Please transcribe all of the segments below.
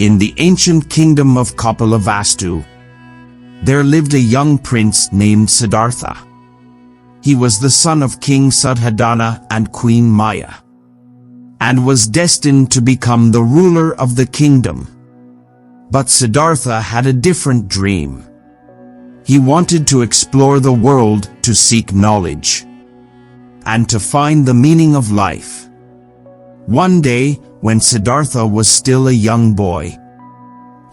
In the ancient kingdom of Kapilavastu, there lived a young prince named Siddhartha. He was the son of King Suddhodana and Queen Maya, and was destined to become the ruler of the kingdom. But Siddhartha had a different dream. He wanted to explore the world to seek knowledge and to find the meaning of life. One day, when Siddhartha was still a young boy,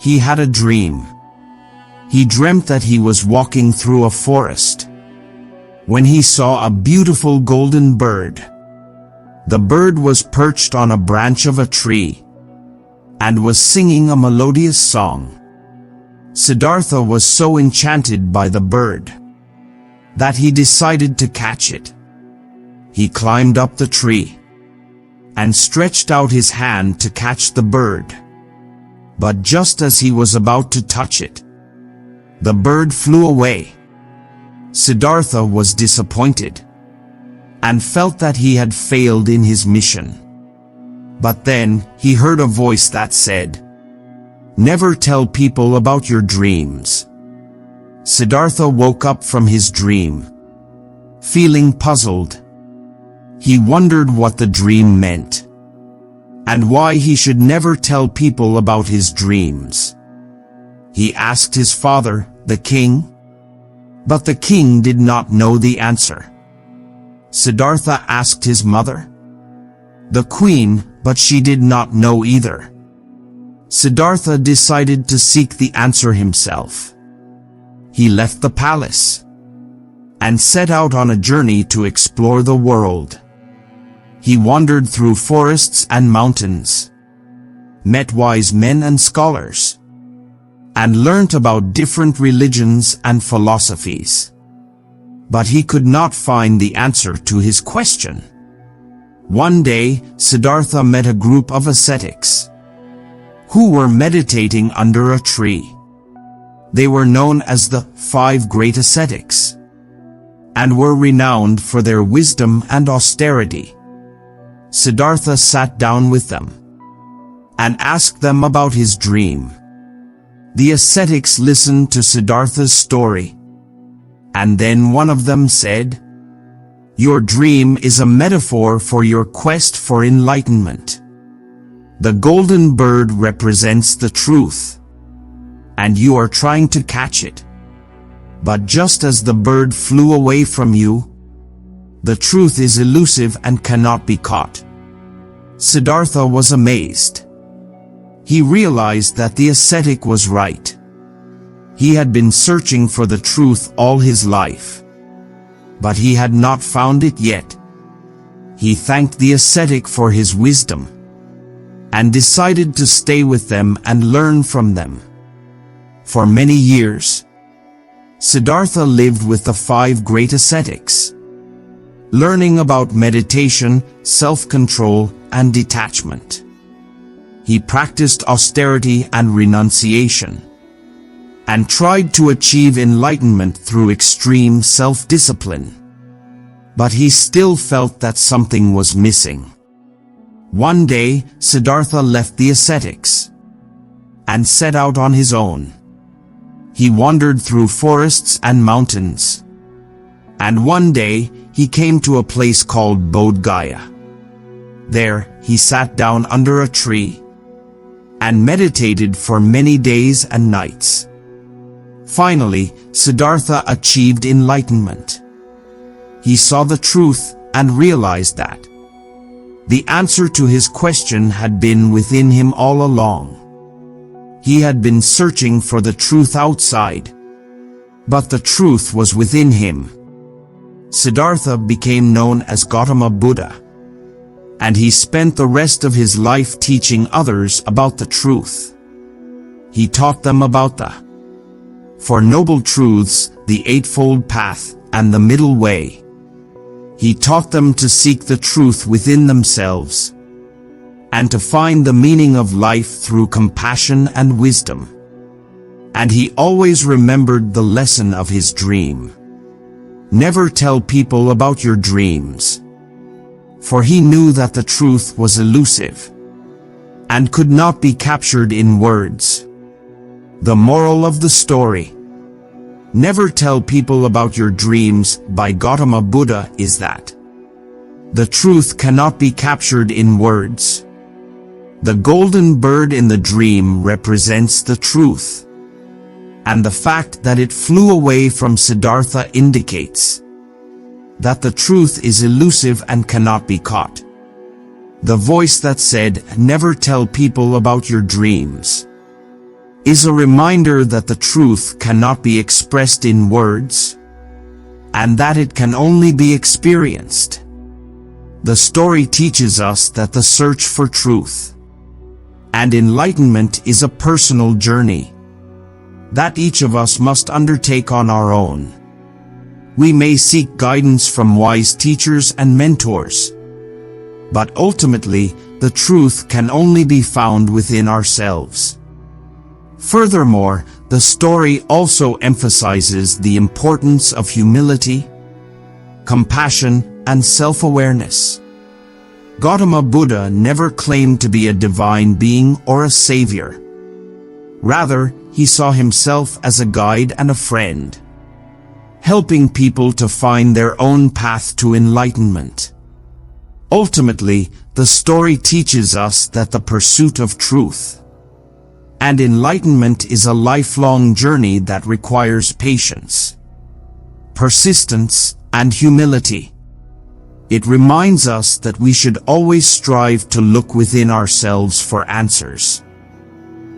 he had a dream. He dreamt that he was walking through a forest when he saw a beautiful golden bird. The bird was perched on a branch of a tree and was singing a melodious song. Siddhartha was so enchanted by the bird that he decided to catch it. He climbed up the tree and stretched out his hand to catch the bird. But just as he was about to touch it, the bird flew away. Siddhartha was disappointed and felt that he had failed in his mission. But then he heard a voice that said, "Never tell people about your dreams." Siddhartha woke up from his dream, feeling puzzled. He wondered what the dream meant, and why he should never tell people about his dreams. He asked his father, the king, but the king did not know the answer. Siddhartha asked his mother, the queen, but she did not know either. Siddhartha decided to seek the answer himself. He left the palace and set out on a journey to explore the world. He wandered through forests and mountains, met wise men and scholars, and learnt about different religions and philosophies. But he could not find the answer to his question. One day, Siddhartha met a group of ascetics who were meditating under a tree. They were known as the 5 Great Ascetics and were renowned for their wisdom and austerity. Siddhartha sat down with them and asked them about his dream. The ascetics listened to Siddhartha's story, and then one of them said, "Your dream is a metaphor for your quest for enlightenment. The golden bird represents the truth, and you are trying to catch it. But just as the bird flew away from you, the truth is elusive and cannot be caught." Siddhartha was amazed. He realized that the ascetic was right. He had been searching for the truth all his life, but he had not found it yet. He thanked the ascetic for his wisdom and decided to stay with them and learn from them. For many years, Siddhartha lived with the 5 great ascetics, learning about meditation, self-control, and detachment. He practiced austerity and renunciation, and tried to achieve enlightenment through extreme self-discipline. But he still felt that something was missing. One day, Siddhartha left the ascetics and set out on his own. He wandered through forests and mountains, and one day he came to a place called Bodh Gaya. There, he sat down under a tree and meditated for many days and nights. Finally, Siddhartha achieved enlightenment. He saw the truth and realized that the answer to his question had been within him all along. He had been searching for the truth outside, but the truth was within him. Siddhartha became known as Gautama Buddha, and he spent the rest of his life teaching others about the truth. He taught them about the 4 Noble Truths, the Eightfold Path, and the Middle Way. He taught them to seek the truth within themselves and to find the meaning of life through compassion and wisdom. And he always remembered the lesson of his dream. Never tell people about your dreams, for he knew that the truth was elusive. and could not be captured in words. The moral of the story: never tell people about your dreams by Gautama Buddha is that the truth cannot be captured in words. The golden bird in the dream represents the truth, and the fact that it flew away from Siddhartha indicates that the truth is elusive and cannot be caught. The voice that said, "Never tell people about your dreams," is a reminder that the truth cannot be expressed in words, and that it can only be experienced. The story teaches us that the search for truth and enlightenment is a personal journey that each of us must undertake on our own. We may seek guidance from wise teachers and mentors, but ultimately, the truth can only be found within ourselves. Furthermore, the story also emphasizes the importance of humility, compassion, and self-awareness. Gautama Buddha never claimed to be a divine being or a savior. Rather, he saw himself as a guide and a friend, helping people to find their own path to enlightenment. Ultimately, the story teaches us that the pursuit of truth and enlightenment is a lifelong journey that requires patience, persistence, and humility. It reminds us that we should always strive to look within ourselves for answers,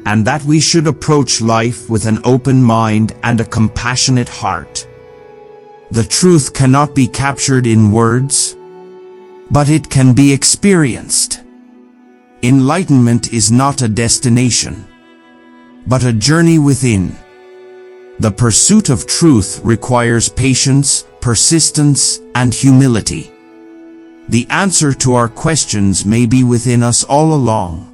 and that we should approach life with an open mind and a compassionate heart. The truth cannot be captured in words, but it can be experienced. Enlightenment is not a destination, but a journey within. The pursuit of truth requires patience, persistence, and humility. The answer to our questions may be within us all along.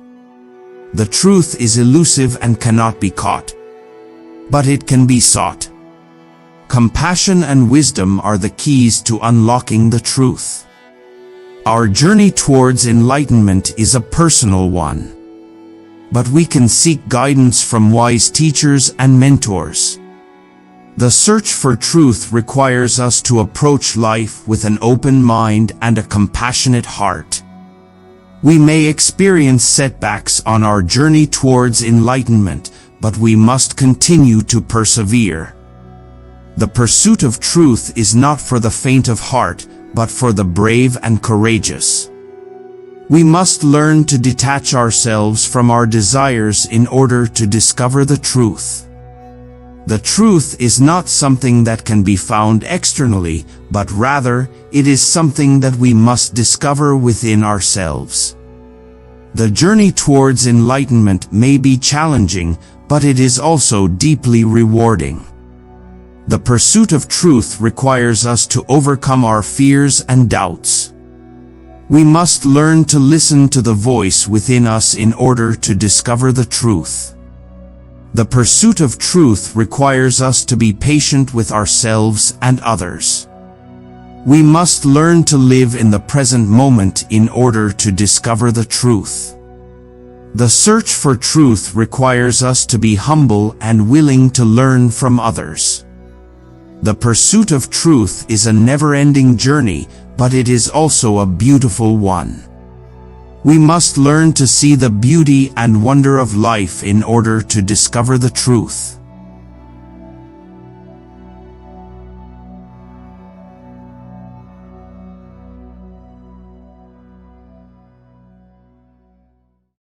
The truth is elusive and cannot be caught, but it can be sought. Compassion and wisdom are the keys to unlocking the truth. Our journey towards enlightenment is a personal one, but we can seek guidance from wise teachers and mentors. The search for truth requires us to approach life with an open mind and a compassionate heart. We may experience setbacks on our journey towards enlightenment, but we must continue to persevere. The pursuit of truth is not for the faint of heart, but for the brave and courageous. We must learn to detach ourselves from our desires in order to discover the truth. The truth is not something that can be found externally, but rather, it is something that we must discover within ourselves. The journey towards enlightenment may be challenging, but it is also deeply rewarding. The pursuit of truth requires us to overcome our fears and doubts. We must learn to listen to the voice within us in order to discover the truth. The pursuit of truth requires us to be patient with ourselves and others. We must learn to live in the present moment in order to discover the truth. The search for truth requires us to be humble and willing to learn from others. The pursuit of truth is a never-ending journey, but it is also a beautiful one. We must learn to see the beauty and wonder of life in order to discover the truth.